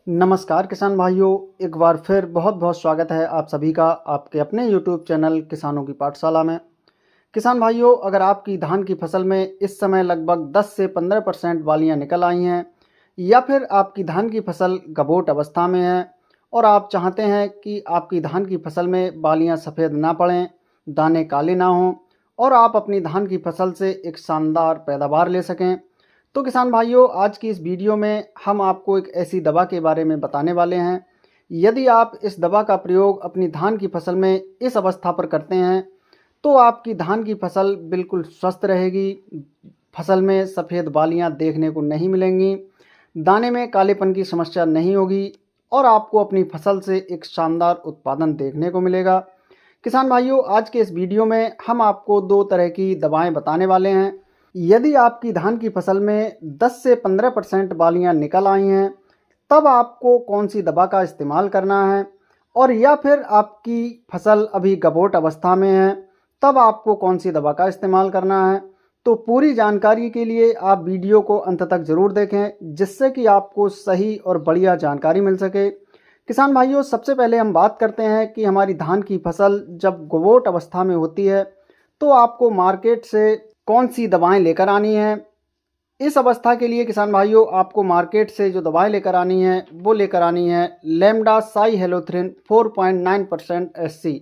नमस्कार किसान भाइयों, एक बार फिर बहुत बहुत स्वागत है आप सभी का आपके अपने YouTube चैनल किसानों की पाठशाला में। किसान भाइयों, अगर आपकी धान की फसल में इस समय लगभग 10 से 15% बालियां निकल आई हैं या फिर आपकी धान की फसल गबोट अवस्था में है और आप चाहते हैं कि आपकी धान की फसल में बालियां सफ़ेद ना पड़ें, दाने काले ना हों और आप अपनी धान की फसल से एक शानदार पैदावार ले सकें, तो किसान भाइयों, आज की इस वीडियो में हम आपको एक ऐसी दवा के बारे में बताने वाले हैं। यदि आप इस दवा का प्रयोग अपनी धान की फसल में इस अवस्था पर करते हैं तो आपकी धान की फसल बिल्कुल स्वस्थ रहेगी, फसल में सफ़ेद बालियां देखने को नहीं मिलेंगी, दाने में कालेपन की समस्या नहीं होगी और आपको अपनी फसल से एक शानदार उत्पादन देखने को मिलेगा। किसान भाइयों, आज के इस वीडियो में हम आपको दो तरह की दवाएं बताने वाले हैं। यदि आपकी धान की फसल में 10 से 15% बालियां निकल आई हैं, तब आपको कौन सी दवा का इस्तेमाल करना है, और या फिर आपकी फसल अभी गबोट अवस्था में है, तब आपको कौन सी दवा का इस्तेमाल करना है। तो पूरी जानकारी के लिए आप वीडियो को अंत तक ज़रूर देखें, जिससे कि आपको सही और बढ़िया जानकारी मिल सके। किसान भाइयों, सबसे पहले हम बात करते हैं कि हमारी धान की फसल जब गबोट अवस्था में होती है तो आपको मार्केट से कौन सी दवाएं लेकर आनी है। इस अवस्था के लिए किसान भाइयों, आपको मार्केट से जो दवाएं लेकर आनी है वो लेकर आनी है लेमडा साइहेलोथ्रिन 4.9% SC।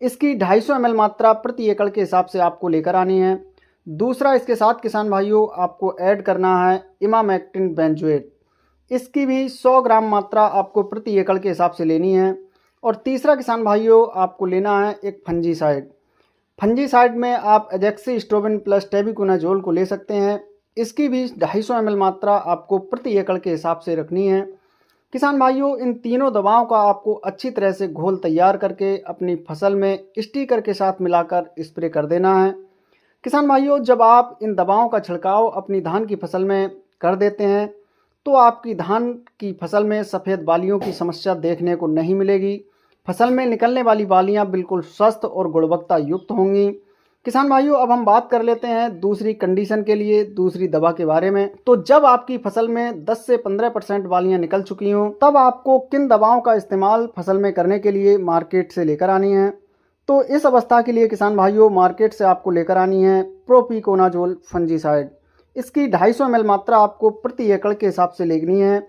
इसकी 250 ml मात्रा प्रति एकड़ के हिसाब से आपको लेकर आनी है। दूसरा, इसके साथ किसान भाइयों आपको ऐड करना है इमामेक्टिन बेंजोएट। इसकी भी 100 ग्राम मात्रा आपको प्रति एकड़ के हिसाब से लेनी है। और तीसरा किसान भाइयों, आपको लेना है एक फंजीसाइड। फंजीसाइड में आप एजेक्सिस्ट्रोबिन प्लस टेबिकुनाजोल को ले सकते हैं। इसकी भी 250 ml मात्रा आपको प्रति एकड़ के हिसाब से रखनी है। किसान भाइयों, इन तीनों दवाओं का आपको अच्छी तरह से घोल तैयार करके अपनी फसल में स्टिकर के साथ मिलाकर स्प्रे कर देना है। किसान भाइयों, जब आप इन दवाओं का छिड़काव अपनी धान की फसल में कर देते हैं तो आपकी धान की फसल में सफ़ेद बालियों की समस्या देखने को नहीं मिलेगी। फसल में निकलने वाली बालियां बिल्कुल स्वस्थ और गुणवत्ता युक्त होंगी। किसान भाइयों, अब हम बात कर लेते हैं दूसरी कंडीशन के लिए दूसरी दवा के बारे में। तो जब आपकी फसल में 10 से 15% बालियां निकल चुकी हों, तब आपको किन दवाओं का इस्तेमाल फसल में करने के लिए मार्केट से लेकर आनी है। तो इस अवस्था के लिए किसान भाइयों, मार्केट से आपको लेकर आनी है प्रोपिकोनाजोल फंजीसाइड। इसकी 250 ml मात्रा आपको प्रति एकड़ के हिसाब से लेनी है।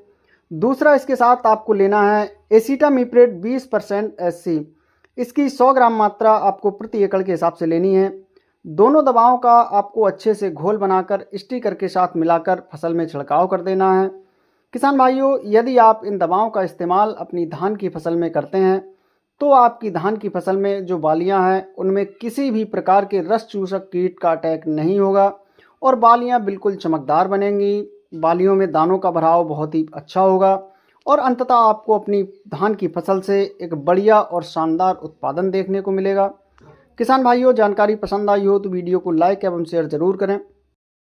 दूसरा, इसके साथ आपको लेना है एसिटामिप्रेट 20% SC। इसकी 100 ग्राम मात्रा आपको प्रति एकड़ के हिसाब से लेनी है। दोनों दवाओं का आपको अच्छे से घोल बनाकर स्टिकर के साथ मिलाकर फसल में छिड़काव कर देना है। किसान भाइयों, यदि आप इन दवाओं का इस्तेमाल अपनी धान की फसल में करते हैं तो आपकी धान की फसल में जो बालियां हैं उनमें किसी भी प्रकार के रस चूसक कीट का अटैक नहीं होगा और बालियां बिल्कुल चमकदार बनेंगी। बालियों में दानों का भराव बहुत ही अच्छा होगा और अंततः आपको अपनी धान की फसल से एक बढ़िया और शानदार उत्पादन देखने को मिलेगा। किसान भाइयों, जानकारी पसंद आई हो तो वीडियो को लाइक एवं शेयर जरूर करें।